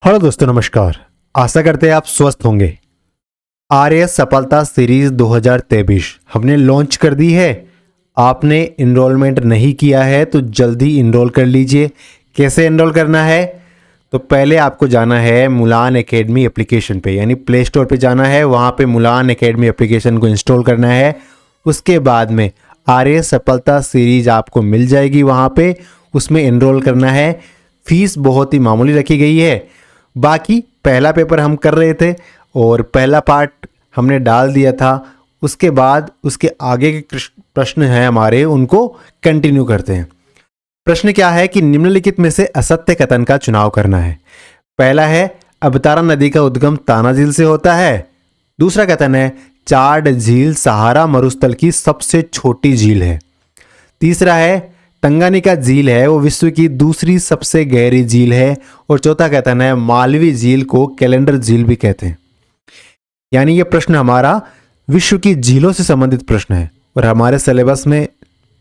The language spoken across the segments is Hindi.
हेलो दोस्तों, नमस्कार। आशा करते हैं आप स्वस्थ होंगे। आरएएस सफलता सीरीज 2023 हमने लॉन्च कर दी है। आपने इनरोलमेंट नहीं किया है तो जल्दी इनरोल कर लीजिए। कैसे इनरोल करना है? तो पहले आपको जाना है मुलान एकेडमी एप्लीकेशन पे, यानी प्ले स्टोर पे जाना है। वहाँ पे मुलान एकेडमी एप्लीकेशन को इंस्टॉल करना है। उसके बाद में आरएएस सफलता सीरीज आपको मिल जाएगी। वहाँ पे उसमें इनरोल करना है। फीस बहुत ही मामूली रखी गई है। बाकी पहला पेपर हम कर रहे थे और पहला पार्ट हमने डाल दिया था। उसके बाद उसके आगे के प्रश्न हैं हमारे, उनको कंटिन्यू करते हैं। प्रश्न क्या है कि निम्नलिखित में से असत्य कथन का चुनाव करना है। पहला है अवतारा नदी का उद्गम ताना झील से होता है। दूसरा कथन है चाड झील सहारा मरुस्थल की सबसे छोटी झील है। तीसरा है तंगानिका झील है वो विश्व की दूसरी सबसे गहरी झील है। और चौथा कथन है मालवी झील को कैलेंडर झील भी कहते हैं। यानी ये प्रश्न हमारा विश्व की झीलों से संबंधित प्रश्न है और हमारे सिलेबस में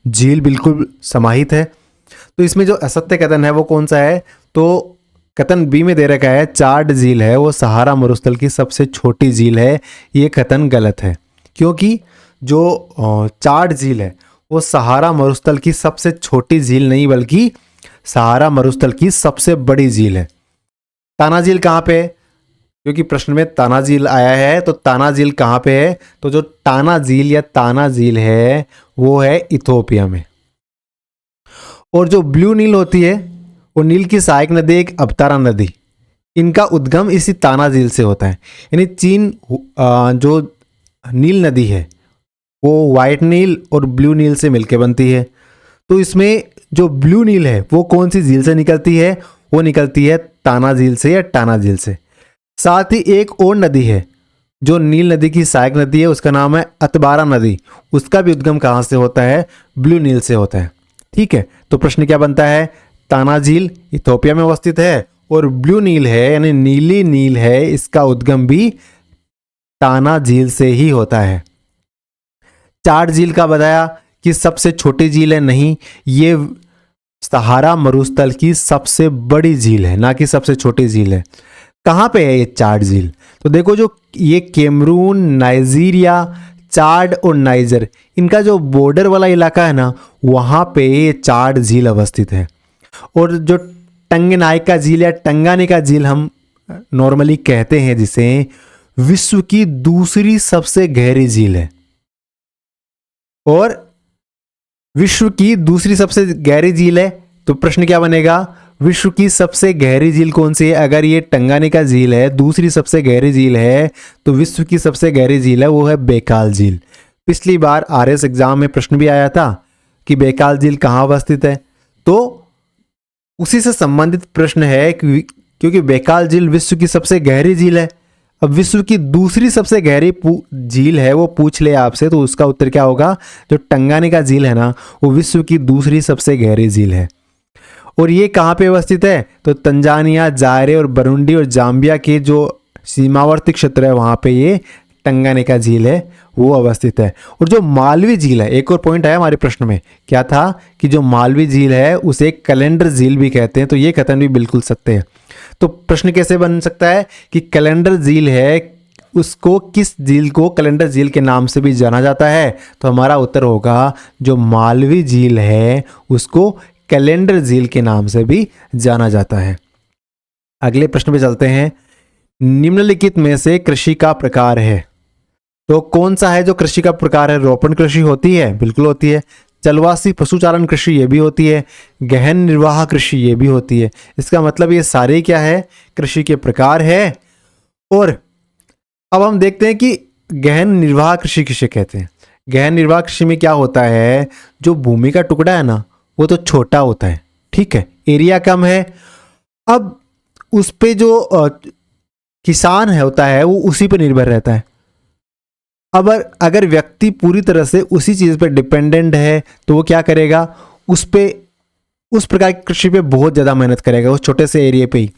झील बिल्कुल समाहित है। तो इसमें जो असत्य कथन है वो कौन सा है? तो कथन बी में दे रखा है चाड झील है वो सहारा मरुस्थल की सबसे छोटी झील है। ये कथन गलत है, क्योंकि जो चाड झील है वो सहारा मरुस्थल की सबसे छोटी झील नहीं बल्कि सहारा मरुस्थल की सबसे बड़ी झील है। ताना झील कहाँ पे है? क्योंकि प्रश्न में ताना झील आया है, तो ताना झील कहाँ पे है? तो जो टाना झील या ताना झील है वो है इथोपिया में। और जो ब्लू नील होती है वो नील की सहायक नदी एक अवतारा नदी, इनका उद्गम इसी ताना झील से होता है। यानी चीन जो नील नदी है वो वाइट नील और ब्लू नील से मिलकर बनती है। तो इसमें जो ब्लू नील है वो कौन सी झील से निकलती है? वो निकलती है ताना झील से या टाना झील से। साथ ही एक और नदी है जो नील नदी की सहायक नदी है, उसका नाम है अतबारा नदी। उसका भी उद्गम कहाँ से होता है? ब्लू नील से होता है। ठीक है, तो प्रश्न क्या बनता है? ताना झील इथोपिया में अवस्थित है और ब्लू नील है यानी नीली नील है, इसका उद्गम भी ताना झील से ही होता है। चाड झील का बताया कि सबसे छोटी झील है, नहीं, ये सहारा मरुस्थल की सबसे बड़ी झील है, ना कि सबसे छोटी झील है। कहाँ पे है ये चाड झील? तो देखो, जो ये कैमरून, नाइजीरिया, चाड और नाइजर, इनका जो बॉर्डर वाला इलाका है ना, वहाँ पे ये चाड झील अवस्थित है। और जो टंगनाइका झील या टंगानिका झील हम नॉर्मली कहते हैं, जिसे विश्व की दूसरी सबसे गहरी झील है। और विश्व की दूसरी सबसे गहरी झील है, तो प्रश्न क्या बनेगा? विश्व की सबसे गहरी झील कौन सी है? अगर ये टंगानिका झील है, दूसरी सबसे गहरी झील है, तो विश्व की सबसे गहरी झील है वो है बैकाल झील। पिछली बार आरएस एग्जाम में प्रश्न भी आया था कि बैकाल झील कहाँ अवस्थित है, तो उसी से संबंधित प्रश्न है क्योंकि बैकाल झील विश्व की सबसे गहरी झील है। अब विश्व की दूसरी सबसे गहरी झील है वो पूछ ले आपसे, तो उसका उत्तर क्या होगा? जो टंगानिका झील है ना, वो विश्व की दूसरी सबसे गहरी झील है। और ये कहाँ पे अवस्थित है? तो तंजानिया, जायरे और बरुंडी और जाम्बिया के जो सीमावर्ती क्षेत्र है वहाँ पे ये टंगानिका झील है वो अवस्थित है। और जो मालवी झील है, एक और पॉइंट आया हमारे प्रश्न में, क्या था कि जो मालवी झील है उसे कैलेंडर झील भी कहते हैं। तो ये कथन भी बिल्कुल सत्य है। तो प्रश्न कैसे बन सकता है कि कैलेंडर झील है, उसको किस झील को कैलेंडर झील के नाम से भी जाना जाता है? तो हमारा उत्तर होगा जो मालवी झील है उसको कैलेंडर झील के नाम से भी जाना जाता है। अगले प्रश्न पे चलते हैं। निम्नलिखित में से कृषि का प्रकार है, तो कौन सा है जो कृषि का प्रकार है? रोपण कृषि होती है, बिल्कुल होती है। चलवासी पशुचारण कृषि ये भी होती है। गहन निर्वाह कृषि ये भी होती है। इसका मतलब ये सारे क्या है? कृषि के प्रकार है। और अब हम देखते हैं कि गहन निर्वाह कृषि किसे कहते हैं। गहन निर्वाह कृषि में क्या होता है? जो भूमि का टुकड़ा है ना वो तो छोटा होता है, ठीक है, एरिया कम है। अब उस पे जो किसान है होता है वो उसी पे निर्भर रहता है। अब अगर व्यक्ति पूरी तरह से उसी चीज़ पे डिपेंडेंट है तो वो क्या करेगा? उस प्रकार की कृषि पे बहुत ज़्यादा मेहनत करेगा, उस छोटे से एरिया पे ही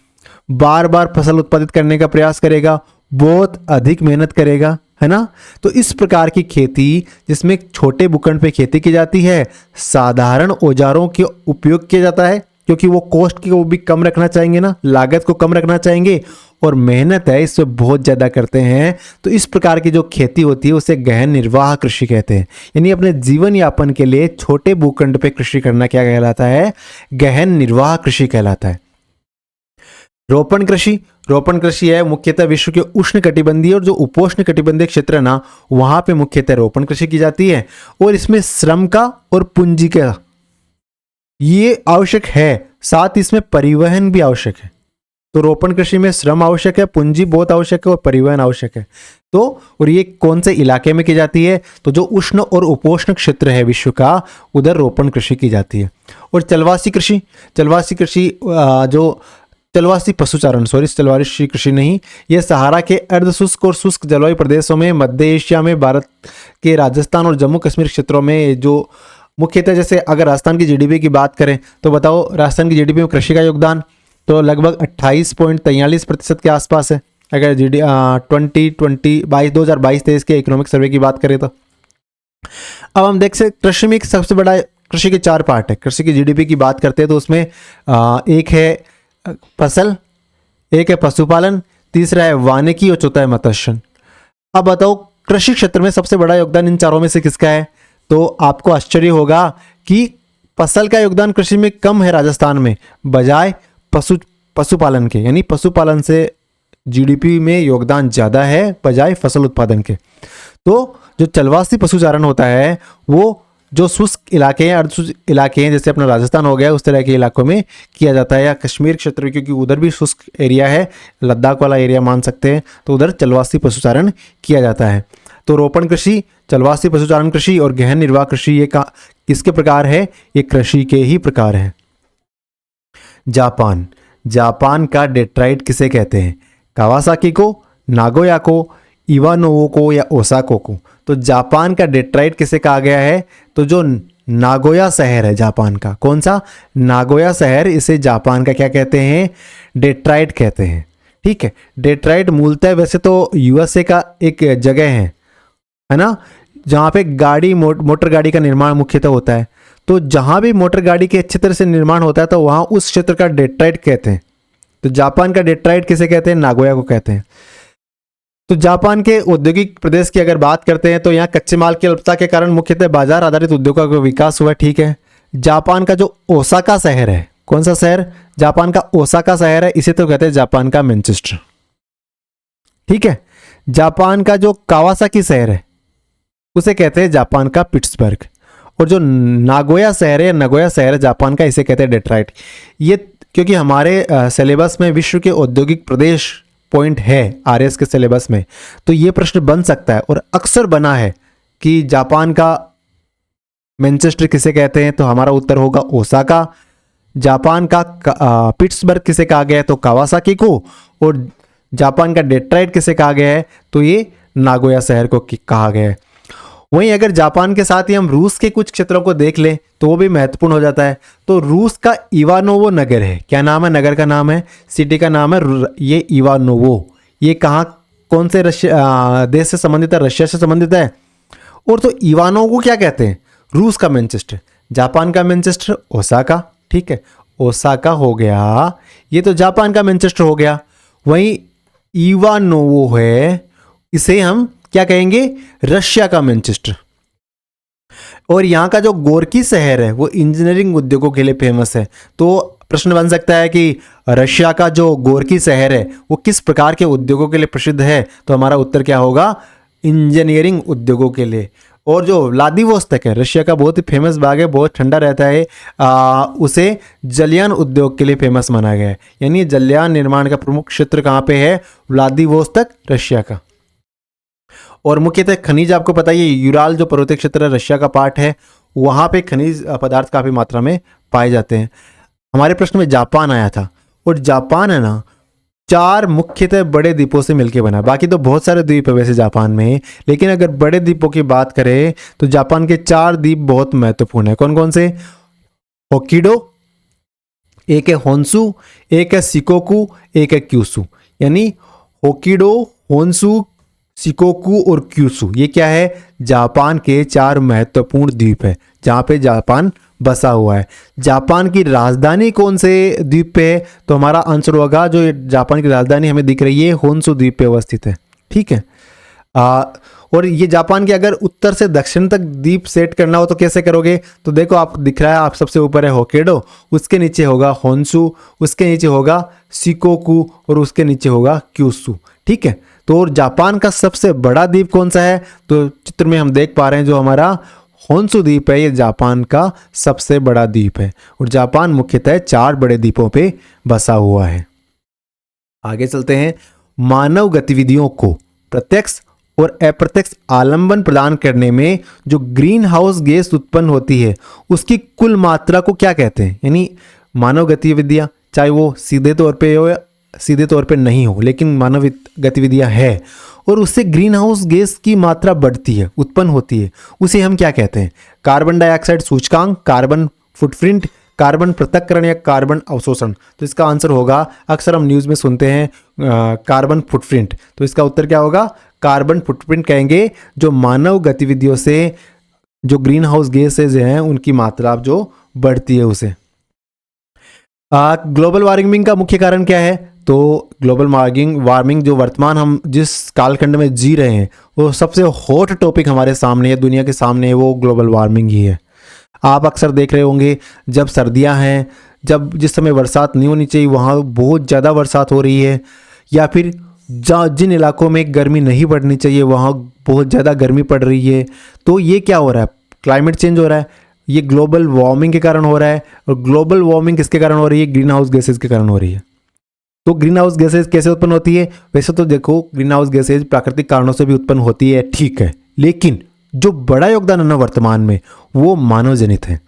बार बार फसल उत्पादित करने का प्रयास करेगा, बहुत अधिक मेहनत करेगा, है ना। तो इस प्रकार की खेती जिसमें छोटे भूखंड पे खेती की जाती है, साधारण औजारों के उपयोग किया जाता है, क्योंकि वो कॉस्ट को भी कम रखना चाहेंगे ना, लागत को कम रखना चाहेंगे, और मेहनत है इसमें बहुत ज़्यादा करते हैं। तो इस प्रकार की जो खेती होती है उसे गहन निर्वाह कृषि कहते हैं। यानी अपने जीवन यापन के लिए छोटे भूखंड पे कृषि करना क्या कहलाता है? गहन निर्वाह कृषि कहलाता है। रोपण कृषि, रोपण कृषि है मुख्यतः विश्व के उष्ण कटिबंधीय और जो उपोष्ण कटिबंधीय क्षेत्र है ना, वहां पे मुख्यतः रोपण कृषि की जाती है, और इसमें श्रम का और पूंजी का ये आवश्यक है, साथ ही इसमें परिवहन भी आवश्यक है। तो रोपण कृषि में श्रम आवश्यक है, पूंजी बहुत आवश्यक है, और परिवहन आवश्यक है। तो और ये कौन से इलाके में की जाती है? तो जो उष्ण और उपोष्ण क्षेत्र है विश्व का, उधर रोपण कृषि की जाती है। और चलवासी कृषि, चलवासी कृषि जो चलवासी पशुचारण, सॉरी चलवासी कृषि नहीं, यह सहारा के अर्धशुष्क और शुष्क जलवायु प्रदेशों में, मध्य एशिया में, भारत के राजस्थान और जम्मू कश्मीर क्षेत्रों में, जो मुख्यतः जैसे अगर राजस्थान की जीडीपी की बात करें तो बताओ राजस्थान की जीडीपी में कृषि का योगदान तो लगभग 28.43% के आसपास है, अगर 2022-23 के इकोनॉमिक सर्वे की बात करें तो। अब हम देख सकते कृषि में सबसे बड़ा, कृषि के 4 पार्ट है। कृषि की जीडीपी की बात करते हैं तो उसमें एक है फसल, एक है पशुपालन, तीसरा है वानिकी और चौथा है मत्स्य। अब बताओ कृषि क्षेत्र में सबसे बड़ा योगदान इन चारों में से किसका है? तो आपको आश्चर्य होगा कि फसल का योगदान कृषि में कम है राजस्थान में, बजाय पशुपालन के। यानी पशुपालन से जीडीपी में योगदान ज़्यादा है बजाय फसल उत्पादन के। तो जो चलवासी पशुचारण होता है वो जो शुष्क इलाके हैं, अर्धशुष्क इलाके हैं, जैसे अपना राजस्थान हो गया, उस तरह के इलाकों में किया जाता है, या कश्मीर क्षेत्र क्योंकि उधर भी शुष्क एरिया है, लद्दाख वाला एरिया मान सकते हैं, तो उधर चलवासी पशुचारण किया जाता है। तो रोपण कृषि, चलवासी पशुचारण कृषि और गहन निर्वाह कृषि ये किसके प्रकार है? ये कृषि के ही प्रकार हैं। जापान, जापान का डेट्राइट किसे कहते हैं? कावासाकी को, नागोया को, इवानोवो को, या ओसाको को? तो जापान का डेट्राइट किसे कहा गया है? तो जो नागोया शहर है जापान का, कौन सा? नागोया शहर, इसे जापान का क्या कहते हैं? डेट्राइट कहते हैं। ठीक है, डेट्राइट मूलतः वैसे तो यूएसए का एक जगह है ना, जहाँ पे गाड़ी मोटर गाड़ी का निर्माण मुख्यतः होता है। तो जहाँ भी मोटर गाड़ी के अच्छी तरह से निर्माण होता है तो वहाँ उस क्षेत्र का डेट्राइट कहते हैं। तो जापान का डेट्राइट किसे कहते हैं? नागोया को कहते हैं। तो जापान के औद्योगिक प्रदेश की अगर बात करते हैं तो यहाँ कच्चे माल की अल्पता के कारण मुख्यतः बाजार आधारित उद्योगों का विकास हुआ। ठीक है, जापान का जो ओसाका शहर है, कौन सा शहर? जापान का ओसाका शहर है, इसे तो कहते हैं जापान का मैनचेस्टर। ठीक है, जापान का जो कावासाकी शहर है उसे कहते हैं जापान का पिट्सबर्ग, और जो नागोया शहर है, नगोया शहर है जापान का, इसे कहते हैं डेट्राइट। ये क्योंकि हमारे सिलेबस में विश्व के औद्योगिक प्रदेश पॉइंट है आरएस के सिलेबस में, तो ये प्रश्न बन सकता है और अक्सर बना है कि जापान का मैनचेस्टर किसे कहते हैं? तो हमारा उत्तर होगा ओसाका। जापान का पिट्सबर्ग किसे कहा गया है? तो कावासाकी को। और जापान का डेट्राइट किसे कहा गया है? तो ये नागोया शहर को कहा गया है। वहीं अगर जापान के साथ ही हम रूस के कुछ क्षेत्रों को देख लें तो वो भी महत्वपूर्ण हो जाता है। तो रूस का इवानोवो नगर है, क्या नाम है? नगर का नाम है, सिटी का नाम है ये इवानोवो। ये कहाँ, कौन से देश से संबंधित है? रशिया से संबंधित है। और तो इवानोवो को क्या कहते हैं? रूस का मैनचेस्टर। जापान का मैनचेस्टर ओसाका। ठीक है, ओसाका हो गया, ये तो जापान का मैनचेस्टर हो गया। वहीं इवानोवो है, इसे हम क्या कहेंगे? रशिया का मैनचेस्टर। और यहाँ का जो गोर्की शहर है वो इंजीनियरिंग उद्योगों के लिए फेमस है। तो प्रश्न बन सकता है कि रशिया का जो गोर्की शहर है वो किस प्रकार के उद्योगों के लिए प्रसिद्ध है? तो हमारा उत्तर क्या होगा? इंजीनियरिंग उद्योगों के लिए। और जो व्लादिवोस्तोक है, रशिया का बहुत ही फेमस भाग है, बहुत ठंडा रहता है, उसे जलयान उद्योग के लिए फेमस माना गया है। यानी जलयान निर्माण का प्रमुख क्षेत्र कहाँ पे है? व्लादिवोस्तोक, रशिया का। और मुख्यतः खनिज आपको पता ही है, यूराल जो पर्वतीय क्षेत्र है रशिया का पार्ट है, वहाँ पे खनिज पदार्थ काफ़ी मात्रा में पाए जाते हैं। हमारे प्रश्न में जापान आया था, और जापान है ना 4 मुख्यतः बड़े द्वीपों से मिलकर बना। बाकी तो बहुत सारे द्वीप है वैसे जापान में, लेकिन अगर बड़े द्वीपों की बात करें तो जापान के 4 द्वीप बहुत महत्वपूर्ण है। कौन कौन से? होक्काइडो, एक है होन्शु, एक है शिकोकू, एक है क्यूशू। यानी होक्काइडो, होन्शु, शिकोकू और क्यूशू, ये क्या है? जापान के 4 महत्वपूर्ण द्वीप है जहाँ पे जापान बसा हुआ है। जापान की राजधानी कौन से द्वीप पे है? तो हमारा आंसर होगा, जो जापान की राजधानी हमें दिख रही है होन्शु द्वीप पे अवस्थित है। ठीक है। और ये जापान के अगर उत्तर से दक्षिण तक द्वीप सेट करना हो तो कैसे करोगे? तो देखो, आप दिख रहा है, आप सबसे ऊपर है होक्काइडो, उसके नीचे होगा होन्शु, उसके नीचे होगा शिकोकू और उसके नीचे होगा क्यूशु। ठीक है। तो और जापान का सबसे बड़ा द्वीप कौन सा है? तो चित्र में हम देख पा रहे हैं जो हमारा होन्शु द्वीप है, ये जापान का सबसे बड़ा द्वीप है। और जापान मुख्यतः 4 बड़े द्वीपों पे बसा हुआ है। आगे चलते हैं। मानव गतिविधियों को प्रत्यक्ष और अप्रत्यक्ष आलंबन प्रदान करने में जो ग्रीन हाउस गैस उत्पन्न होती है उसकी कुल मात्रा को क्या कहते हैं? यानी मानव गतिविधियां, चाहे वो सीधे तौर पे हो या सीधे तौर पे नहीं हो, लेकिन मानव गतिविधियां है और उससे ग्रीन हाउस गैस की मात्रा बढ़ती है, उत्पन्न होती है, उसे हम क्या कहते हैं? कार्बन डाइऑक्साइड सूचकांक, कार्बन फुटप्रिंट, कार्बन पृथक्करण या कार्बन अवशोषण। तो इसका आंसर होगा, अक्सर हम न्यूज़ में सुनते हैं कार्बन फुटप्रिंट, तो इसका उत्तर क्या होगा? कार्बन फुटप्रिंट कहेंगे जो मानव गतिविधियों से जो ग्रीन हाउस गैसेज हैं उनकी मात्रा जो बढ़ती है उसे। ग्लोबल वार्मिंग का मुख्य कारण क्या है? तो ग्लोबल वार्मिंग जो वर्तमान हम जिस कालखंड में जी रहे हैं वो सबसे हॉट टॉपिक हमारे सामने है, दुनिया के सामने है, वो ग्लोबल वार्मिंग ही है। आप अक्सर देख रहे होंगे जब सर्दियां हैं, जब जिस समय बरसात नहीं होनी चाहिए वहाँ बहुत ज़्यादा बरसात हो रही है, या फिर जिन इलाकों में गर्मी नहीं पड़नी चाहिए वहाँ बहुत ज़्यादा गर्मी पड़ रही है। तो ये क्या हो रहा है? क्लाइमेट चेंज हो रहा है, ये ग्लोबल वार्मिंग के कारण हो रहा है। और ग्लोबल वार्मिंग किसके कारण हो रही है? ग्रीन हाउस गैसेज के कारण हो रही है। तो ग्रीन हाउस गैसेज कैसे उत्पन्न होती है? वैसे तो देखो, ग्रीन हाउस गैसेज प्राकृतिक कारणों से भी उत्पन्न होती है, ठीक है, लेकिन जो बड़ा योगदान है ना वर्तमान में वो मानव जनित है।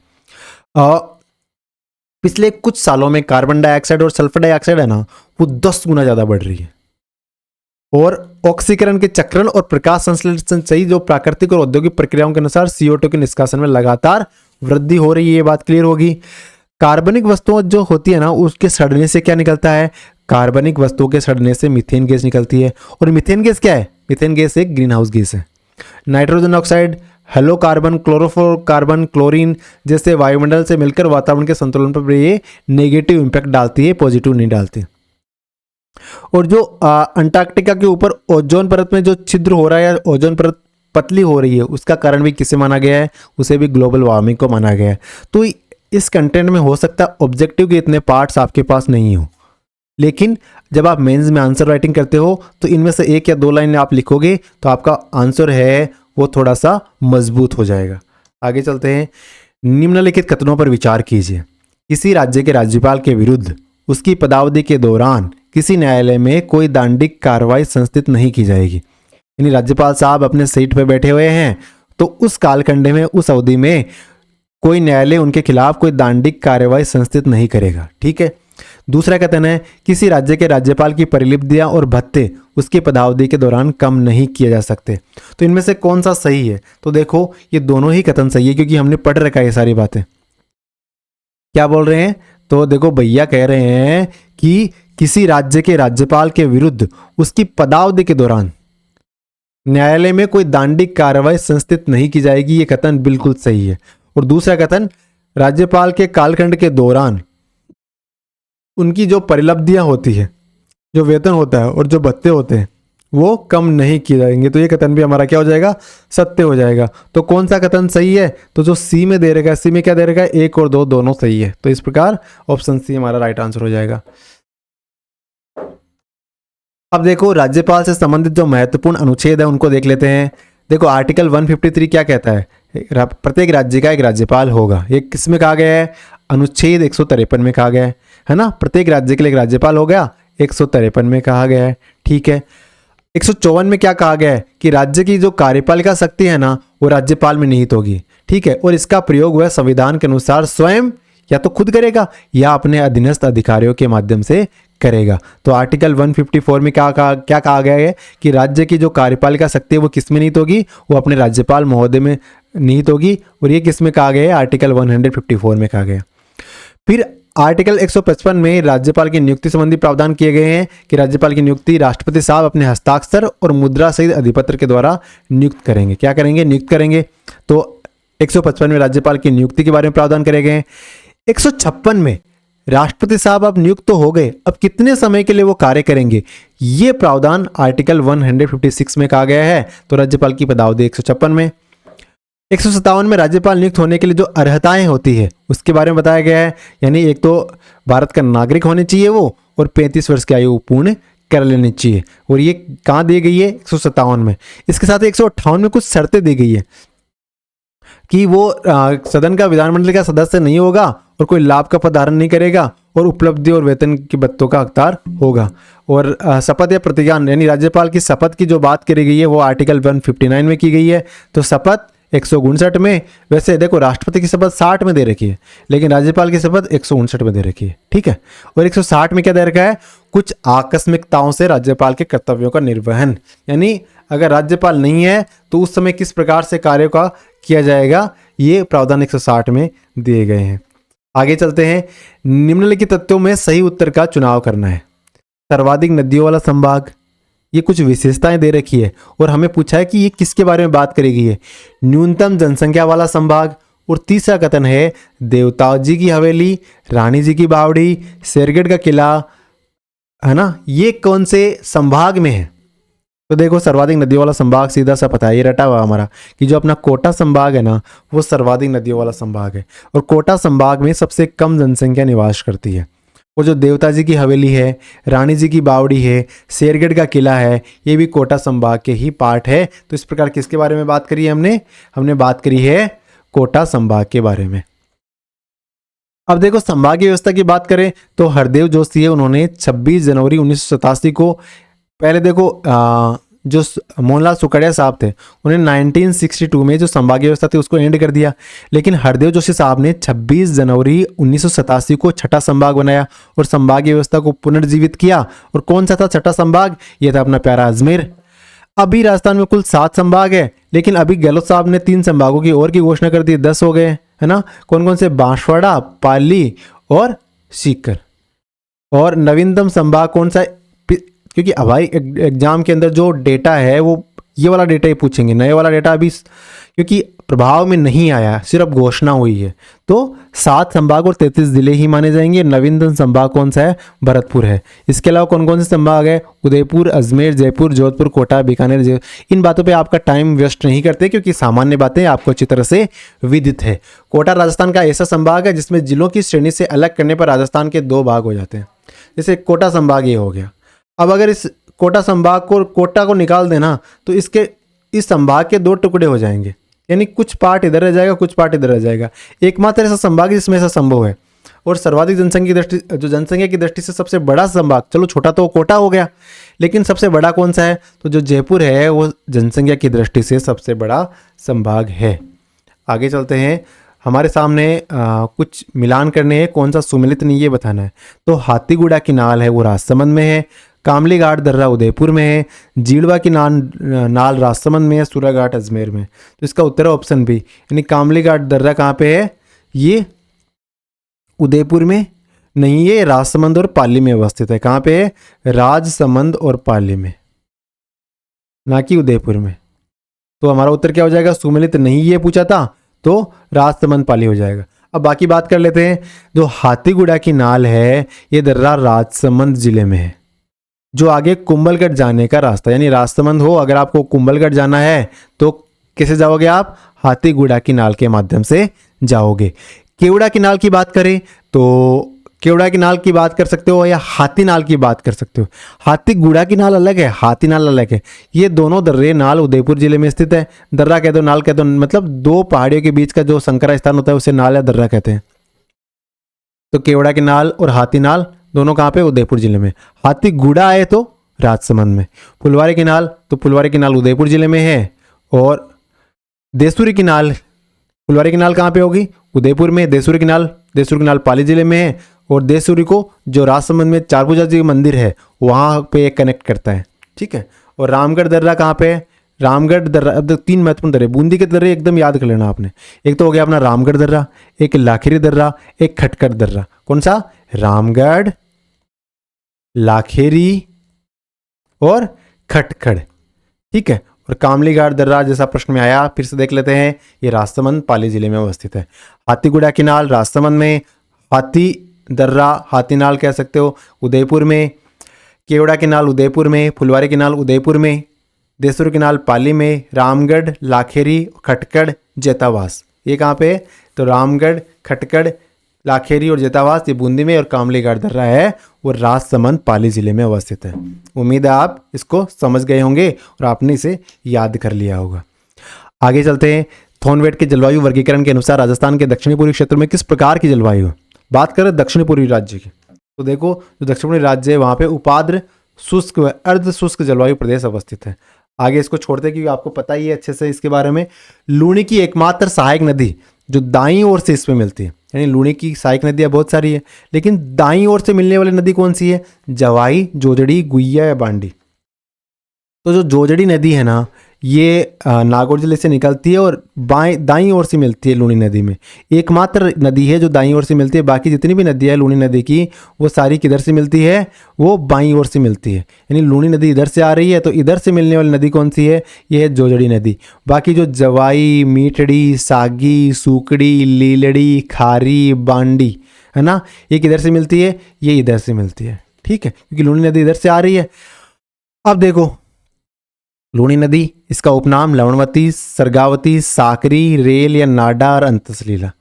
पिछले कुछ सालों में कार्बन डाइऑक्साइड और सल्फर डाइऑक्साइड है ना, वो 10 गुना ज़्यादा बढ़ रही है। और ऑक्सीकरण के चक्रण और प्रकाश संश्लेषण सहित जो प्राकृतिक और औद्योगिक प्रक्रियाओं के अनुसार CO2 के निष्कासन में लगातार वृद्धि हो रही है, ये बात क्लियर होगी। कार्बनिक वस्तुओं जो होती है ना, उसके सड़ने से क्या निकलता है? कार्बनिक वस्तुओं के सड़ने से मीथेन गैस निकलती है। और मीथेन गैस क्या है? मीथेन गैस एक ग्रीन हाउस गैस है। Nitrogen oxide, halocarbon, chlorofluorocarbon, chlorine जैसे वायुमंडल से मिलकर वातावरण के संतुलन पर ये नेगेटिव इम्पैक्ट डालती है, पॉजिटिव नहीं डालती। और जो अंटार्कटिका के ऊपर ओजोन परत में जो छिद्र हो रहा है, ओजोन परत पतली हो रही है, उसका कारण भी किसे माना गया है? उसे भी ग्लोबल वार्मिंग को माना गया है। तो इस कंटेंट में हो सकता है ऑब्जेक्टिव के इतने पार्ट्स आपके पास नहीं हो, लेकिन जब आप मेंस में आंसर राइटिंग करते हो तो इनमें से 1 या 2 लाइन आप लिखोगे तो आपका आंसर है वो थोड़ा सा मजबूत हो जाएगा। आगे चलते हैं। निम्नलिखित कथनों पर विचार कीजिए। किसी राज्य के राज्यपाल के विरुद्ध उसकी पदावधि के दौरान किसी न्यायालय में कोई दंडिक कार्रवाई संस्थित नहीं की जाएगी। यानी राज्यपाल साहब अपने सीट पर बैठे हुए हैं तो उस कालखंड में, उस अवधि में कोई न्यायालय उनके खिलाफ कोई दंडिक कार्रवाई संस्थित नहीं करेगा। ठीक है। दूसरा कथन है, किसी राज्य के राज्यपाल की परिलिप्तियां और भत्ते उसकी पदावधि के दौरान कम नहीं किए जा सकते। तो इनमें से कौन सा सही है? तो देखो, ये दोनों ही कथन सही है क्योंकि हमने पढ़ रखा है ये सारी बातें। क्या बोल रहे हैं? तो देखो, भैया कह रहे हैं कि किसी राज्य के राज्यपाल के विरुद्ध उसकी पदावधि के दौरान न्यायालय में कोई दंडिक कार्रवाई संस्थित नहीं की जाएगी। ये कथन बिल्कुल सही है। और दूसरा कथन, राज्यपाल के कालखंड के दौरान उनकी जो परिलब्धियां होती है, जो वेतन होता है और जो भत्ते होते हैं वो कम नहीं किए जाएंगे। तो ये कथन भी हमारा क्या हो जाएगा? सत्य हो जाएगा। तो कौन सा कथन सही है? तो जो सी में दे रहेगा, सी में क्या दे रहेगा? 1 और 2 दोनों सही है। तो इस प्रकार ऑप्शन सी हमारा राइट आंसर हो जाएगा। अब देखो, राज्यपाल से संबंधित जो महत्वपूर्ण अनुच्छेद है उनको देख लेते हैं। देखो, आर्टिकल 153 क्या कहता है? प्रत्येक राज्य का एक राज्यपाल होगा। ये किस में कहा गया है? अनुच्छेद 153 में कहा गया है ना। प्रत्येक राज्य के लिए एक राज्यपाल हो गया, 153 में कहा गया है। ठीक है। 154 में क्या कहा गया है? कि राज्य की जो कार्यपालिका शक्ति है ना वो राज्यपाल में निहित होगी। ठीक है। और इसका प्रयोग वह संविधान के अनुसार स्वयं या तो खुद करेगा या अपने अधीनस्थ अधिकारियों के माध्यम से करेगा। तो आर्टिकल 154 में क्या कहा गया है? कि राज्य की जो कार्यपालिका शक्ति है वो किस में निहित होगी? वो अपने राज्यपाल महोदय में निहित होगी। और ये किस में कहा गया है? आर्टिकल 154 में कहा गया। फिर आर्टिकल 155 में राज्यपाल की नियुक्ति संबंधी प्रावधान किए गए हैं कि राज्यपाल की नियुक्ति राष्ट्रपति साहब अपने हस्ताक्षर और मुद्रा सहित अधिपत्र के द्वारा नियुक्त करेंगे। क्या करेंगे? नियुक्त करेंगे। तो 155 में राज्यपाल की नियुक्ति के बारे में प्रावधान करे गए हैं। 156 में राष्ट्रपति साहब अब नियुक्त तो हो गए, अब कितने समय के लिए वो कार्य करेंगे, ये प्रावधान आर्टिकल 156 में कहा गया है। तो राज्यपाल की पदावधि 156 में। 157 में राज्यपाल नियुक्त होने के लिए जो अर्हताएं होती है उसके बारे में बताया गया है, यानी एक तो भारत का नागरिक होने चाहिए वो, और 35 वर्ष की आयु पूर्ण कर लेनी चाहिए, और ये कहाँ दी गई है 157 में। इसके साथ 158 में कुछ शर्तें दी गई है कि वो सदन का विधानमंडल का सदस्य नहीं होगा और कोई लाभ का पद धारण नहीं करेगा और उपलब्धि और वेतन की भत्तों का हकदार होगा। और शपथ या प्रतिज्ञान यानी राज्यपाल की शपथ की जो बात करी गई है वो आर्टिकल 159 में की गई है। तो शपथ 159 में, वैसे देखो राष्ट्रपति की शपथ 60 में दे रखी है, लेकिन राज्यपाल की शपथ 159 में दे रखी है, ठीक है। और 160 में क्या दे रखा है, कुछ आकस्मिकताओं से राज्यपाल के कर्तव्यों का निर्वहन, यानी अगर राज्यपाल नहीं है तो उस समय किस प्रकार से कार्य का किया जाएगा, ये प्रावधान 160 में दिए गए हैं। आगे चलते हैं। निम्नलिखित तथ्यों में सही उत्तर का चुनाव करना है। सर्वाधिक नदियों वाला संभाग, ये कुछ विशेषताएं दे रखी है और हमें पूछा है कि ये किसके बारे में बात करी गई है। न्यूनतम जनसंख्या वाला संभाग, और तीसरा कथन है देवताओं जी की हवेली, रानी जी की बावड़ी, शेरगढ़ का किला, है ना, ये कौन से संभाग में है। तो देखो सर्वाधिक नदियों वाला संभाग सीधा सा पता है, ये रटा हुआ हमारा कि जो अपना कोटा संभाग है ना वो सर्वाधिक नदियों वाला संभाग है, और कोटा संभाग में सबसे कम जनसंख्या निवास करती है। और जो देवता जी की हवेली है, रानी जी की बावड़ी है, शेरगढ़ का किला है, ये भी कोटा संभाग के ही पार्ट है। तो इस प्रकार किसके बारे में बात करी है हमने बात करी है कोटा संभाग के बारे में। अब देखो संभागीय व्यवस्था की बात करें तो हरदेव जोशी है, उन्होंने 26 जनवरी 1987 को, पहले देखो जो मोहनलाल सुकड़िया साहब थे उन्हें 1962 में जो संभागीय व्यवस्था थी उसको एंड कर दिया, लेकिन हरदेव जोशी साहब ने 26 जनवरी 1987 को छठा संभाग बनाया और संभागीय व्यवस्था को पुनर्जीवित किया। और कौन सा था छठा संभाग, ये था अपना प्यारा अजमेर। अभी राजस्थान में कुल 7 संभाग है, लेकिन अभी गहलोत साहब ने 3 संभागों की और की घोषणा कर दी, 10 हो गए, है ना। कौन कौन से, बांसवाड़ा, पाली और सीकर। और नवीनतम संभाग कौन सा, क्योंकि हवाई एग्जाम के अंदर जो डेटा है वो ये वाला डेटा ही पूछेंगे, नए वाला डेटा अभी क्योंकि प्रभाव में नहीं आया, सिर्फ घोषणा हुई है। तो 7 संभाग और 33 जिले ही माने जाएंगे। नवीनतम संभाग कौन सा है, भरतपुर है। इसके अलावा कौन कौन से संभाग है, उदयपुर, अजमेर, जयपुर, जोधपुर, कोटा, बीकानेर। इन बातों पे आपका टाइम वेस्ट नहीं करते क्योंकि सामान्य बातें आपको अच्छी तरह से विदित है। कोटा राजस्थान का ऐसा संभाग है जिसमें जिलों की श्रेणी से अलग करने पर राजस्थान के 2 भाग हो जाते हैं। जैसे कोटा संभाग ये हो गया। अब अगर इस कोटा संभाग को, कोटा को निकाल देना तो इस संभाग के 2 टुकड़े हो जाएंगे, यानी कुछ पार्ट इधर रह जाएगा, कुछ पार्ट इधर रह जाएगा। एकमात्र ऐसा संभाग जिसमें ऐसा संभव है। और सर्वाधिक जनसंख्या की दृष्टि से सबसे बड़ा संभाग, चलो छोटा तो कोटा हो गया, लेकिन सबसे बड़ा कौन सा है, तो जो जयपुर है वो जनसंख्या की दृष्टि से सबसे बड़ा संभाग है। आगे चलते हैं। हमारे सामने कुछ मिलान करने हैं, कौन सा सुमेलित नहीं ये बताना है। तो हाथीगुड़ा की नाल है वो राजसमंद में है, कामली घाट दर्रा उदयपुर में है, जीड़वा की नाल राजसमंद में है, सूरा घाट अजमेर में। तो इसका उत्तर है ऑप्शन बी, यानी कामली घाट दर्रा कहाँ पे है, ये उदयपुर में नहीं, ये राजसमंद और पाली में अवस्थित है। कहाँ पे है, राजसमंद और पाली में, ना कि उदयपुर में। तो हमारा उत्तर क्या हो जाएगा, सुमेलित नहीं ये पूछा था तो राजसमंद पाली हो जाएगा। अब बाकी बात कर लेते हैं। जो हाथीगुड़ा की नाल है ये दर्रा राजसमंद जिले में है। जो आगे कुंभलगढ़ जाने का रास्ता, यानी राजसमंद हो, अगर आपको कुंभलगढ़ जाना है तो कैसे जाओगे आप, हाथीगुड़ा की नाल के माध्यम से जाओगे। केवड़ा की नाल की बात करें तो केवड़ा की नाल की बात कर सकते हो या हाथी नाल की बात कर सकते हो। हाथीगुड़ा की नाल अलग है, हाथी नाल अलग है। ये दोनों दर्रे नाल उदयपुर जिले में स्थित है। दर्रा कह दो, नाल कह दो, मतलब 2 पहाड़ियों के बीच का जो संकरा स्थान होता है उसे नाल या दर्रा कहते हैं। तो केवड़ा की नाल और हाथी नाल दोनों कहाँ पे, उदयपुर जिले में। हाथीगुड़ा आए तो राजसमंद में। फुलवारी की नाल, तो फुलवारी की नाल उदयपुर जिले में है। और देसूरी की नाल, फुलवारी की नाल कहाँ पे होगी, उदयपुर में। देसूरी की नाल पाली जिले में है। और देसूरी को जो राजसमंद में चारभुजा जी मंदिर है वहाँ पे कनेक्ट करता है, ठीक है। और रामगढ़ दर्रा कहाँ पे है, रामगढ़ दर्रा। अब 3 महत्वपूर्ण दर्रे, बूंदी के दर्रे एकदम याद कर लेना आपने। एक तो हो गया अपना रामगढ़ दर्रा, एक लाखेरी दर्रा, एक खटखड़ दर्रा। कौन सा, रामगढ़, लाखेरी और खटखड़, ठीक है। और कामली घाट दर्रा जैसा प्रश्न में आया, फिर से देख लेते हैं, ये राजसमंद पाली जिले में अवस्थित है। हाथीगुड़ा किनाल राजसमंद में, हाथी दर्रा हाथीनाल कह सकते हो उदयपुर में, केवड़ा किनाल उदयपुर में, फुलवारी किनाल उदयपुर में, देसुर किनाल पाली में, रामगढ़, लाखेरी, खटकड़, जेतावास ये कहाँ पे? तो रामगढ़, खटकड़, लाखेरी और जेतावास ये बूंदी में, और कामली घाट दर्रा है वो राजसमंद पाली जिले में अवस्थित है। उम्मीद है आप इसको समझ गए होंगे और आपने इसे याद कर लिया होगा। आगे चलते हैं। थॉर्नवेट के जलवायु वर्गीकरण के अनुसार राजस्थान के दक्षिणी पूर्वी क्षेत्र में किस प्रकार की जलवायु है? बात करें दक्षिण पूर्वी राज्य की, तो देखो जो दक्षिण पूर्वी राज्य है वहाँ पे उपाद्र, शुष्क व अर्ध शुष्क जलवायु प्रदेश अवस्थित है। आगे इसको छोड़ते हैं क्योंकि आपको पता ही है अच्छे से इसके बारे में। लूणी की एकमात्र सहायक नदी जो दाईं ओर से इसमें मिलती है, यानी लूणी की सहायक नदियाँ बहुत सारी है, लेकिन दाईं ओर से मिलने वाली नदी कौन सी है? जवाई, जोजड़ी, गुइया या बांडी। तो जो जोजड़ी नदी है ना ये नागौर जिले से निकलती है और दाईं ओर से मिलती है लूणी नदी में। एकमात्र नदी है जो दाईं ओर से मिलती है, बाकी जितनी भी नदियाँ है लूणी नदी की वो सारी किधर से मिलती है? वो बाईं ओर से मिलती है। यानी लूणी नदी इधर से आ रही है तो इधर से मिलने वाली नदी कौन सी है? ये है जोजड़ी नदी। बाकी जो जवाई, मीठड़ी, सागी, सूकड़ी, लीलड़ी, खारी, बांडी है ना, ये किधर से मिलती है? ये इधर से मिलती है। ठीक है, क्योंकि लूणी नदी इधर से आ रही है। अब देखो लूणी नदी, इसका उपनाम लवणवती, सरगावती, साकरी, रेल या नाडा और अंतसलीला।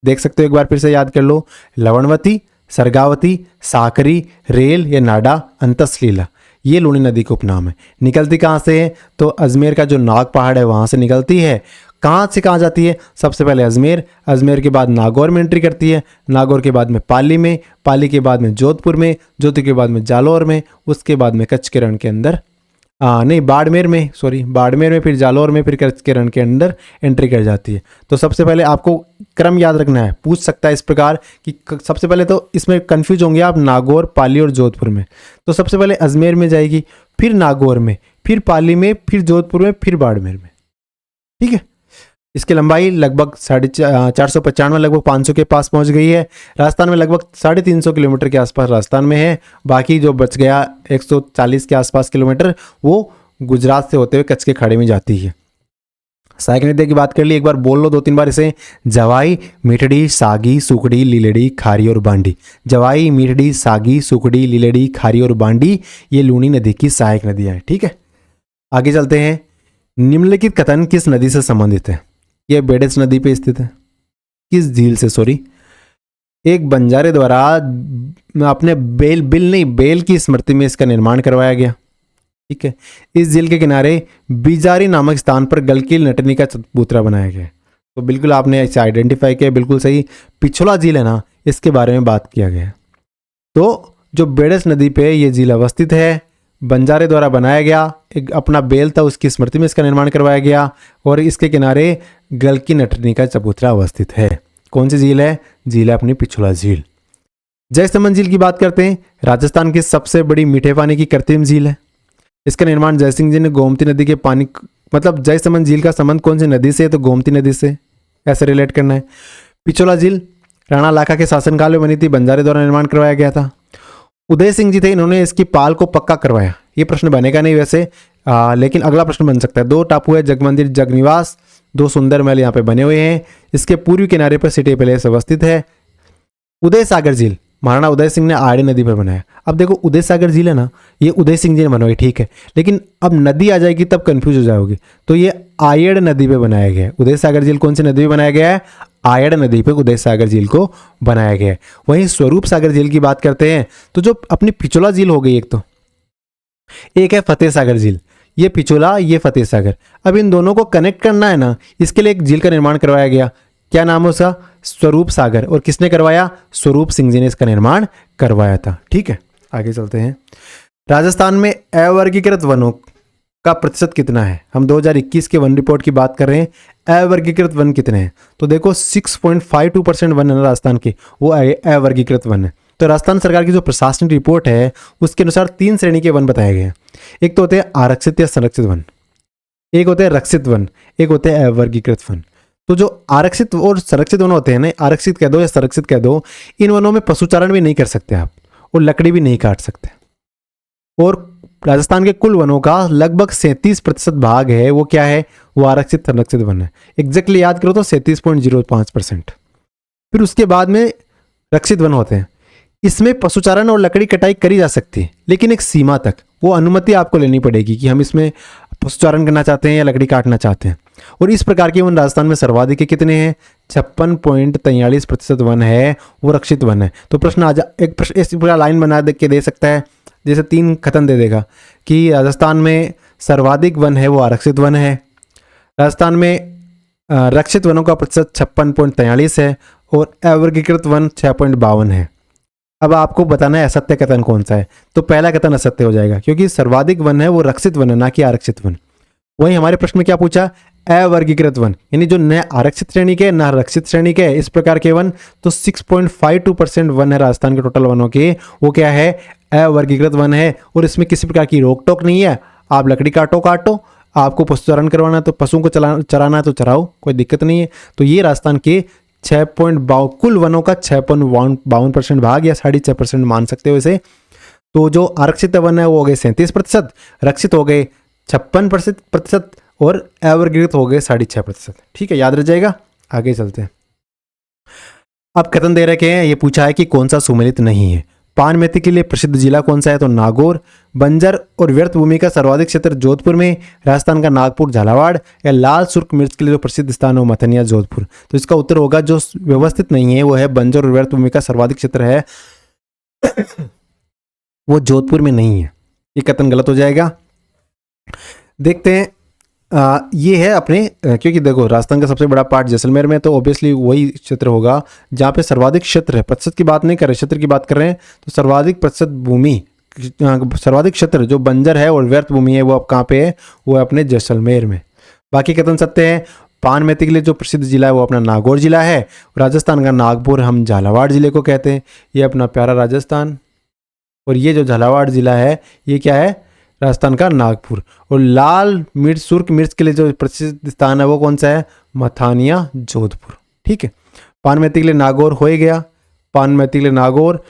देख सकते हो, एक बार फिर से याद कर लो। लवणवती, सरगावती, साकरी, रेल या नाडा, अंतसलीला ये लूणी नदी का उपनाम है। निकलती कहाँ से है? तो अजमेर का जो नाग पहाड़ है वहाँ से निकलती है। कहाँ से कहाँ जाती है? सबसे पहले अजमेर, अजमेर के बाद नागौर में एंट्री करती है, नागौर के बाद में पाली में, पाली के बाद में जोधपुर में, जोधपुर के बाद में जालौर में, उसके बाद में कच्छ के रण के अंदर नहीं बाड़मेर में, सॉरी बाड़मेर में, फिर जालौर में, फिर कच्छ के रण के अंदर एंट्री कर जाती है। तो सबसे पहले आपको क्रम याद रखना है, पूछ सकता है इस प्रकार कि सबसे पहले तो इसमें कंफ्यूज होंगे आप नागौर, पाली और जोधपुर में। तो सबसे पहले अजमेर में जाएगी, फिर नागौर में, फिर पाली में, फिर जोधपुर में, फिर बाड़मेर में। ठीक है, इसकी लंबाई लगभग 495 लगभग 500 के पास पहुंच गई है। राजस्थान में लगभग 350 किलोमीटर के आसपास राजस्थान में है। बाकी जो बच गया 140 के आसपास किलोमीटर वो गुजरात से होते हुए कच्छ के खाड़ी में जाती है। सहायक नदी की बात कर ली, एक बार बोल लो 2-3 बार इसे। जवाई, मीठड़ी, सागी, सुकड़ी, लीलड़ी, खारी और बांडी। जवाई, मीठड़ी, सागी, सुकड़ी, लीलड़ी, खारी और बांडी ये लूणी नदी की सहायक नदियाँ हैं। ठीक है, आगे चलते हैं। निम्नलिखित कथन किस नदी से संबंधित है? यह बेडस नदी पे स्थित है। किस झील से? सॉरी, एक बंजारे द्वारा अपने बेल की स्मृति में इसका निर्माण करवाया गया। ठीक है, इस झील के किनारे बिजारी नामक स्थान पर गलकील नटनी का चबूतरा बनाया गया है। तो बिल्कुल आपने इसे आइडेंटिफाई किया, बिल्कुल सही। पिछोला झील है ना, इसके बारे में बात किया गया है। तो जो बेडस नदी पे ये झील अवस्थित है, बंजारे द्वारा बनाया गया, एक अपना बेल था उसकी स्मृति में इसका निर्माण करवाया गया, और इसके किनारे गलकी नटनी का चबूतरा अवस्थित है। कौन सी झील है? झील है अपनी पिछोला झील। जयसमंद झील की बात करते हैं। राजस्थान की सबसे बड़ी मीठे पानी की कृत्रिम झील है। इसका निर्माण जयसिंह जी ने गोमती नदी के पानी, मतलब जयसमंद झील का संबंध कौन सी नदी से है? तो गोमती नदी से, ऐसे रिलेट करना है। पिछोला झील राणा लाखा के शासनकाल में बनी थी, बंजारे द्वारा निर्माण करवाया गया था। उदय सिंह जी थे, इन्होंने इसकी पाल को पक्का करवाया। ये प्रश्न बनेगा नहीं वैसे, लेकिन अगला प्रश्न बन सकता है। 2 टापू है, जगमंदिर, जगनिवास, 2 सुंदर महल यहाँ पे बने हुए हैं। इसके पूर्वी किनारे पर सिटी पैलेस अवस्थित है। उदय सागर झील महाराणा उदय सिंह ने आड़ी नदी पर बनाया। अब देखो उदय सागर झील है ना, ये उदय सिंह जी ने बनवाई, ठीक है, लेकिन अब नदी आ जाएगी तब कंफ्यूज हो जाओगे। तो ये आयड़ नदी पे बनाया गया है। उदय सागर झील कौन सी नदी पे बनाया गया है? आयड़ नदी पे उदय सागर झील को बनाया गया है। वहीं स्वरूप सागर झील की बात करते हैं तो जो अपनी पिछोला झील हो गई, एक है फतेह सागर झील, ये पिछोला, ये फतेह सागर। अब इन दोनों को कनेक्ट करना है ना, इसके लिए एक झील का निर्माण करवाया गया। क्या नाम है उसका? स्वरूप सागर। और किसने करवाया? स्वरूप सिंह जी ने इसका निर्माण करवाया था। ठीक है, आगे चलते हैं। राजस्थान में अवर्गीकृत वनों का प्रतिशत कितना है? हम 2021 के वन रिपोर्ट की बात कर रहे हैं। अवर्गीकृत वन कितने हैं? तो देखो 6.52% वन है ना राजस्थान के, वो अवर्गीकृत वन है। तो राजस्थान सरकार की जो प्रशासनिक रिपोर्ट है उसके अनुसार 3 श्रेणी के वन बताए गए हैं। एक तो होते हैं आरक्षित या संरक्षित वन, एक होते हैं रक्षित वन, एक होते हैं अवर्गीकृत वन। तो जो आरक्षित और संरक्षित वन होते हैं ना, आरक्षित कह दो या संरक्षित कह दो, इन वनों में पशुचारण भी नहीं कर सकते आप, और लकड़ी भी नहीं काट सकते, और राजस्थान के कुल वनों का लगभग 37% भाग है वो क्या है, वो आरक्षित संरक्षित वन है। एग्जैक्टली याद करो तो 37.05%। फिर उसके बाद में रक्षित वन होते हैं। इसमें पशुचारण और लकड़ी कटाई करी जा सकती है, लेकिन एक सीमा तक। वो अनुमति आपको लेनी पड़ेगी कि हम इसमें पशुचारण करना चाहते हैं या लकड़ी काटना चाहते हैं। और इस प्रकार के वन राजस्थान में सर्वाधिक कितने हैं, 56.43% वन है वो रक्षित वन है। तो प्रश्न आ जा, एक प्रश्न इस पूरा लाइन बना दे के दे सकता है, जैसे 3 कथन दे देगा कि राजस्थान में सर्वाधिक वन है वो आरक्षित वन है, राजस्थान में रक्षित वनों का प्रतिशत 56.43 है और अवर्गीकृत वन 6.52 है। अब आपको बताना है असत्य कथन कौन सा है। तो पहला कथन असत्य हो जाएगा, क्योंकि सर्वाधिक वन है वो रक्षित वन है, ना कि आरक्षित वन। वहीं हमारे प्रश्न में क्या पूछा, अवर्गीकृत वन, यानी जो न आरक्षित श्रेणी के न रक्षित श्रेणी के इस प्रकार के वन। तो 6.52% वन है राजस्थान के टोटल वनों के, वो क्या है, अवर्गीकृत वन है। और इसमें किसी प्रकार की रोक टोक नहीं है, आप लकड़ी काटो, आपको पशुचारण करवाना है तो पशुओं को चराना है तो चराओ, कोई दिक्कत नहीं है। तो ये राजस्थान के 6.52 कुल वनों का 6.52% भाग या 6.5% मान सकते हो इसे। तो जो आरक्षित वन है वो हो गए 37%, रक्षित हो गए 56% और अवर्गीकृत हो गए 6.5%। ठीक है, याद रह जाएगा। आगे चलते हैं। अब कथन दे रखे हैं, ये पूछा है कि कौन सा सुमेलित नहीं है। पान मेथी के लिए प्रसिद्ध जिला कौन सा है, तो नागौर। बंजर और व्यर्थ भूमि का सर्वाधिक क्षेत्र जोधपुर में, राजस्थान का नागपुर झालावाड़। या लाल सुर्ख मिर्च के लिए जो प्रसिद्ध स्थान है वो मथनिया जोधपुर। तो इसका उत्तर होगा जो व्यवस्थित नहीं है वो है बंजर और व्यर्थ भूमि का सर्वाधिक क्षेत्र है वो जोधपुर में नहीं है। ये कथन गलत हो जाएगा। देखते हैं ये है अपने क्योंकि देखो राजस्थान का सबसे बड़ा पार्ट जैसलमेर में, तो ऑब्वियसली वही क्षेत्र होगा जहाँ पे सर्वाधिक क्षेत्र है। प्रतिशत की बात नहीं कर रहे, क्षेत्र की बात कर रहे हैं। तो सर्वाधिक प्रतिशत भूमि, सर्वाधिक क्षेत्र जो बंजर है और व्यर्थ भूमि है वो अब कहाँ पे है, वो है अपने जैसलमेर में। बाकी कथन सत्य है। पान मेथी के लिए जो प्रसिद्ध जिला है वो अपना नागौर जिला है। राजस्थान का नागपुर हम झालावाड़ जिले को कहते हैं, ये अपना प्यारा राजस्थान। और ये जो झालावाड़ जिला है ये क्या है, राजस्थान का नागपुर। और लाल मिर्च सुर्ख मिर्च के लिए जो प्रसिद्ध स्थान है वो कौन सा है, मथानिया जोधपुर। ठीक है, पान मेथी के लिए नागौर हो ही गया। पान मेथी के लिए नागौर।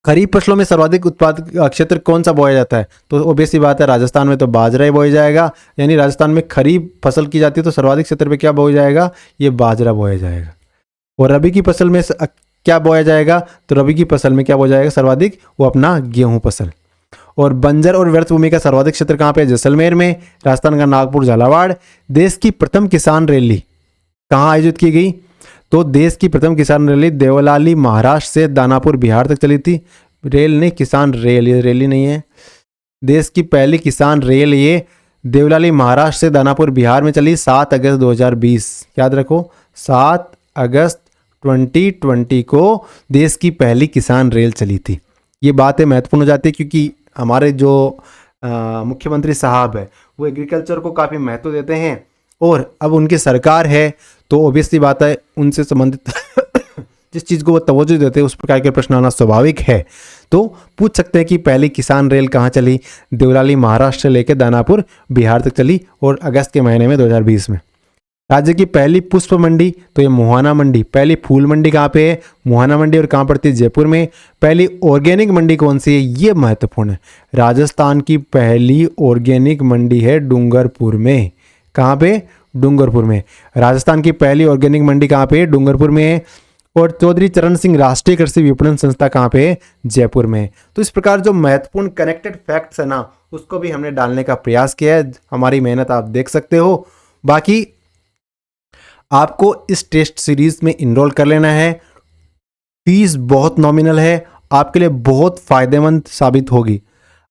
खरीफ फसलों में सर्वाधिक उत्पादक क्षेत्र कौन सा बोया जाता है, तो ऑब्वियसली बात है राजस्थान में तो बाजरा ही बोया जाएगा। यानी राजस्थान में खरीफ फसल की जाती है तो सर्वाधिक क्षेत्र पे क्या बोया जाएगा, ये बाजरा बोया जाएगा। और रबी की फसल में क्या बोया जाएगा, तो रबी की फसल में क्या बोया जाएगा सर्वाधिक, वो अपना गेहूं फसल। और बंजर और व्यर्थ भूमि का सर्वाधिक क्षेत्र कहाँ पे है, जैसलमेर में। राजस्थान का नागपुर झालावाड़। देश की प्रथम किसान रैली कहाँ आयोजित की गई, तो देश की प्रथम किसान रैली देवलाली महाराष्ट्र से दानापुर बिहार तक चली थी। रेल नहीं, किसान रेल, ये रैली नहीं है। देश की पहली किसान रेल ये देवलाली महाराष्ट्र से दानापुर बिहार में चली 7 अगस्त 2020। याद रखो 7 अगस्त 2020 को देश की पहली किसान रेल चली थी। ये बातें महत्वपूर्ण हो जाती है क्योंकि हमारे जो मुख्यमंत्री साहब है वो एग्रीकल्चर को काफ़ी महत्व देते हैं और अब उनकी सरकार है तो ऑब्वियसली बात है उनसे संबंधित जिस चीज़ को वो तवज्जो देते हैं उस प्रकार के प्रश्न आना स्वाभाविक है। तो पूछ सकते हैं कि पहली किसान रेल कहाँ चली, देवलाली महाराष्ट्र से लेकर दानापुर बिहार तक चली और अगस्त के महीने में 2020 में। राज्य की पहली पुष्प मंडी, तो ये मुहाना मंडी। पहली फूल मंडी कहाँ पे है, मुहाना मंडी। और कहाँ पड़ती है, जयपुर में। पहली ऑर्गेनिक मंडी कौन सी है, ये महत्वपूर्ण है। राजस्थान की पहली ऑर्गेनिक मंडी है डूंगरपुर में। कहाँ पे, डूंगरपुर में। राजस्थान की पहली ऑर्गेनिक मंडी कहाँ पे, डूंगरपुर में है। और चौधरी चरण सिंह राष्ट्रीय कृषि विपणन संस्था कहाँ पे, जयपुर में। तो इस प्रकार जो महत्वपूर्ण कनेक्टेड फैक्ट्स है ना उसको भी हमने डालने का प्रयास किया है। हमारी मेहनत आप देख सकते हो। बाकी आपको इस टेस्ट सीरीज में इनरोल कर लेना है। फीस बहुत नॉमिनल है, आपके लिए बहुत फायदेमंद साबित होगी।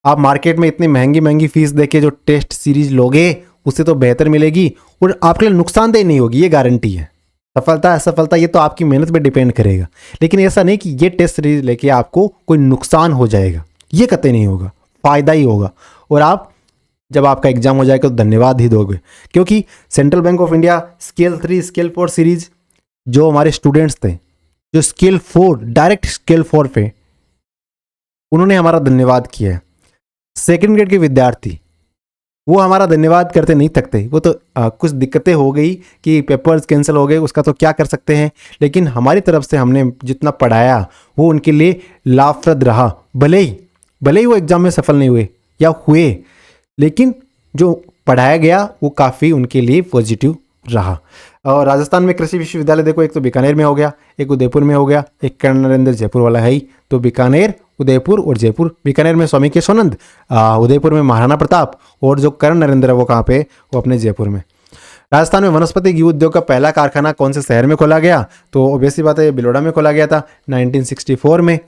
आप मार्केट में इतनी महंगी महंगी फीस देके जो टेस्ट सीरीज लोगे उससे तो बेहतर मिलेगी और आपके लिए नुकसानदेह नहीं होगी, ये गारंटी है। सफलता असफलता ये तो आपकी मेहनत पे डिपेंड करेगा, लेकिन ऐसा नहीं कि ये टेस्ट सीरीज लेके आपको कोई नुकसान हो जाएगा, ये कतई नहीं होगा, फायदा ही होगा। और आप जब आपका एग्जाम हो जाएगा तो धन्यवाद ही दोगे, क्योंकि central bank of India scale 3 scale 4 series जो हमारे स्टूडेंट्स थे जो स्केल 4 डायरेक्ट स्केल 4 पे उन्होंने हमारा धन्यवाद किया है। सेकेंड ग्रेड के विद्यार्थी वो हमारा धन्यवाद करते नहीं थकते। वो तो कुछ दिक्कतें हो गई कि पेपर्स कैंसिल हो गए, उसका तो क्या कर सकते हैं, लेकिन हमारी तरफ से हमने जितना पढ़ाया वो उनके लिए लाभप्रद रहा। भले ही भले ही वो एग्जाम में सफल नहीं हुए या हुए, लेकिन जो पढ़ाया गया वो काफ़ी उनके लिए पॉजिटिव रहा। और राजस्थान में कृषि विश्वविद्यालय देखो, एक तो बीकानेर में हो गया, एक उदयपुर में हो गया, एक कर्ण नरेंद्र जयपुर वाला है ही। तो बीकानेर, उदयपुर और जयपुर। बीकानेर में स्वामी केशवानंद, उदयपुर में महाराणा प्रताप, और जो कर्ण नरेंद्र है वो कहाँ पे, वो अपने जयपुर में। राजस्थान में वनस्पति घी उद्योग का पहला कारखाना कौन से शहर में खोला गया, तो ऑब्वियसली बात है ये बिलोड़ा में खोला गया था 1964 में।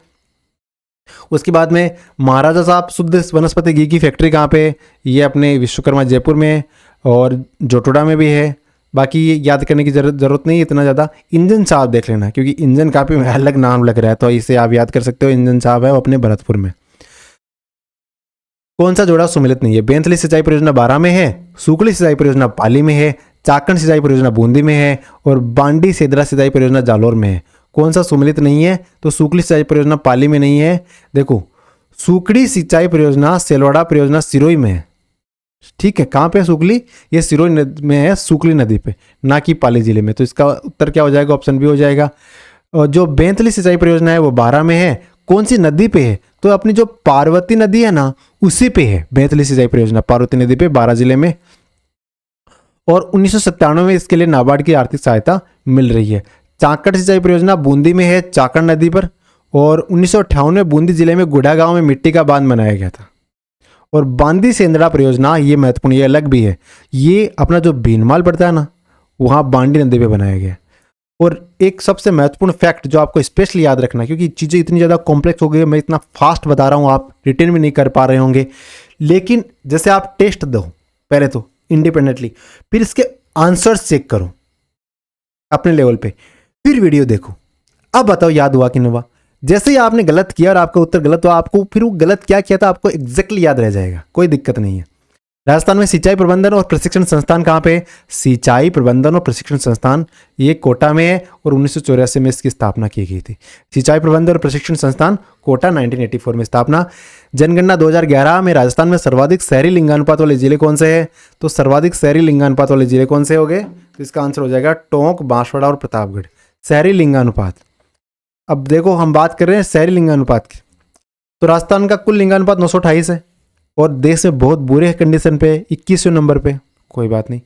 उसके बाद में महाराजा साहब शुद्ध वनस्पति घी की फैक्ट्री कहाँ पे, ये अपने विश्वकर्मा जयपुर में है, और जोटोड़ा में भी है। बाकी ये याद करने की जरूरत नहीं है इतना ज़्यादा। इंजन साहब देख लेना, क्योंकि इंजन काफ़ी अलग नाम लग रहा है, तो इसे आप याद कर सकते हो। इंजन साहब है वो अपने भरतपुर में। कौन सा जोड़ा सुमिलित नहीं है, बेंतली सिंचाई परियोजना बारां में है, सुकली सिंचाई परियोजना पाली में है, चाकण सिंचाई परियोजना बूंदी में है, और बांडी सेदरा सिंचाई परियोजना जालोर में है। कौन सा सुमिलित नहीं है, तो सुकली सिंचाई परियोजना पाली में नहीं है। देखो, सुकड़ी सिंचाई परियोजना सेलवाड़ा परियोजना सिरोही में है, ठीक है। कहाँ पे सुकली, ये सिरोही में है, सुकली नदी पे, ना कि पाली जिले में। तो इसका उत्तर क्या हो जाएगा, ऑप्शन बी हो जाएगा। और जो बेंतली सिंचाई परियोजना है वो बारां में है। कौन सी नदी पे है, तो अपनी जो पार्वती नदी है ना, उसी पे है बेंतली सिंचाई परियोजना, पार्वती नदी पे, बारां जिले में। और 1997 में इसके लिए नाबार्ड की आर्थिक सहायता मिल रही है। चाकण सिंचाई परियोजना बूंदी में है, चाकण नदी पर। और 1958 में बूंदी जिले में गुड़ा गांव में मिट्टी का बांध बनाया गया था। और बांदी सेंदड़ा परियोजना, ये महत्वपूर्ण, ये अलग भी है, ये अपना जो भीनमाल पड़ता है ना, वहाँ बांडी नदी पे बनाया गया। और एक सबसे महत्वपूर्ण फैक्ट जो आपको स्पेशली याद रखना है, क्योंकि चीज़ें इतनी ज़्यादा कॉम्प्लेक्स हो गई है, मैं इतना फास्ट बता रहा हूँ, आप रिटेन में नहीं कर पा रहे होंगे, लेकिन जैसे आप टेस्ट दो पहले तो इंडिपेंडेंटली, फिर इसके आंसर्स चेक करो अपने लेवल पे, फिर वीडियो देखो, अब बताओ याद हुआ कि नहीं हुआ। जैसे ही आपने गलत किया और आपका उत्तर गलत हुआ, आपको फिर वो गलत क्या किया था आपको एग्जैक्टली याद रह जाएगा, कोई दिक्कत नहीं है। राजस्थान में सिंचाई प्रबंधन और प्रशिक्षण संस्थान कहाँ पे, सिंचाई प्रबंधन और प्रशिक्षण संस्थान ये कोटा में है, और 1984 में इसकी स्थापना की गई थी। सिंचाई प्रबंधन और प्रशिक्षण संस्थान कोटा, 1984 में स्थापना। जनगणना 2011 में राजस्थान में सर्वाधिक शहरी लिंगानुपात वाले जिले कौन से हैं, तो सर्वाधिक शहरी लिंगानुपात वाले जिले कौन से हो गए, तो इसका आंसर हो जाएगा टोंक, बांसवाड़ा और प्रतापगढ़। शहरी लिंगानुपात, अब देखो हम बात कर रहे हैं शहरी लिंगानुपात की, तो राजस्थान का कुल लिंगानुपात 928 है, और देश में बहुत बुरे कंडीशन पे 21वें नंबर पे, कोई बात नहीं।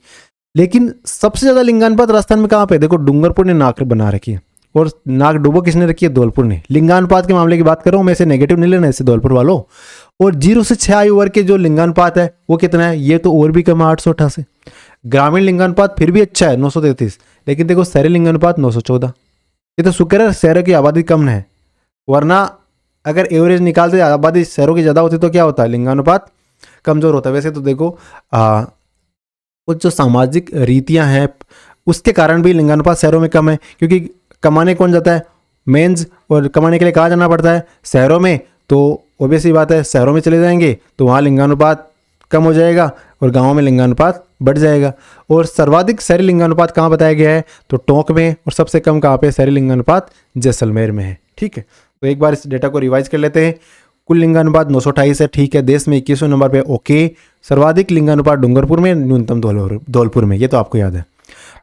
लेकिन सबसे ज़्यादा लिंगानुपात राजस्थान में कहाँ पे, देखो डूंगरपुर ने नाक बना रखी है, और नाक डूबो किसने रखी है, धौलपुर ने। लिंगानुपात के मामले की बात कर रहा हूँ मैं, इसे नेगेटिव नहीं लेना, इसे धौलपुर वालों। और 0 से 6 आयु वर्ग के जो लिंगानुपात है वो कितना है, ये तो और भी कम है, 888। ग्रामीण लिंगानुपात फिर भी अच्छा है 933, लेकिन देखो शहरी लिंगानुपात 914। ये तो शुक्र है शहरों की आबादी कम है, वरना अगर एवरेज निकालते आबादी शहरों की ज़्यादा होती तो क्या होता है, लिंगानुपात कमज़ोर होता है। वैसे तो देखो कुछ जो सामाजिक रीतियां हैं उसके कारण भी लिंगानुपात शहरों में कम है, क्योंकि कमाने कौन जाता है, मेंस, और कमाने के लिए कहाँ जाना पड़ता है, शहरों में। तो ऑब्वियसली बात है शहरों में चले जाएंगे तो वहाँ लिंगानुपात कम हो जाएगा, और गाँवों में लिंगानुपात बढ़ जाएगा। और सर्वाधिक शहरी लिंगानुपात कहाँ बताया गया है, तो टोंक में, और सबसे कम कहाँ पे शहरी लिंगानुपात जैसलमेर में है, ठीक है। तो एक बार इस डेटा को रिवाइज कर लेते हैं। कुल लिंगानुपात 928 है, ठीक है। देश में 21वें नंबर पे, ओके। सर्वाधिक लिंगानुपात डूंगरपुर में, न्यूनतम धौलपुर में, ये तो आपको याद है।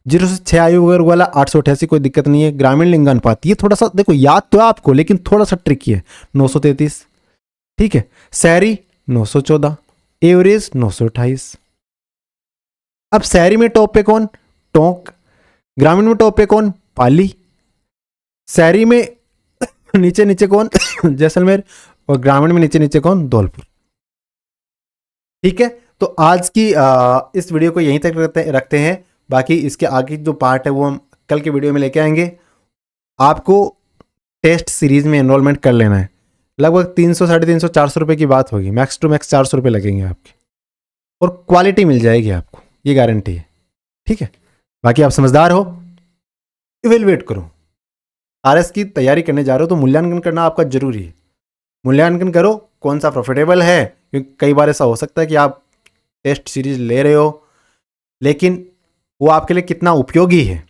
0 से 6 आयु वर्ग वाला 888, कोई दिक्कत नहीं है। ग्रामीण लिंगानुपात ये थोड़ा सा देखो याद तो है आपको, लेकिन थोड़ा सा ट्रिकी है, 933, ठीक है। शहरी 914, एवरेज 928। अब शहरी में टॉप पे कौन, टोंक। ग्रामीण में टॉप पे कौन, पाली। शहरी में नीचे नीचे कौन जैसलमेर, और ग्रामीण में नीचे नीचे कौन, धौलपुर, ठीक है। तो आज की इस वीडियो को यहीं तक रखते हैं। बाकी इसके आगे जो पार्ट है वो हम कल के वीडियो में लेके आएंगे। आपको टेस्ट सीरीज में एनरोलमेंट कर लेना है, लगभग 300, 350, 400 रुपये की बात होगी, मैक्स टू मैक्स 400 रुपये लगेंगे आपके, और क्वालिटी मिल जाएगी आपको, ये गारंटी है, ठीक है। बाकी आप समझदार हो, इवेलुएट करो। आरएस की तैयारी करने जा रहे हो तो मूल्यांकन करना आपका जरूरी है। मूल्यांकन करो कौन सा प्रॉफिटेबल है, क्योंकि कई बार ऐसा हो सकता है कि आप टेस्ट सीरीज ले रहे हो लेकिन वो आपके लिए कितना उपयोगी है।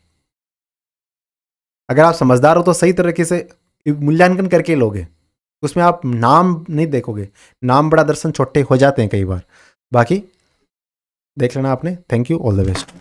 अगर आप समझदार हो तो सही तरीके से मूल्यांकन करके लोगे, उसमें आप नाम नहीं देखोगे, नाम बड़ा दर्शन छोटे हो जाते हैं कई बार। बाकी देख लेना आपने। Thank you, all the best.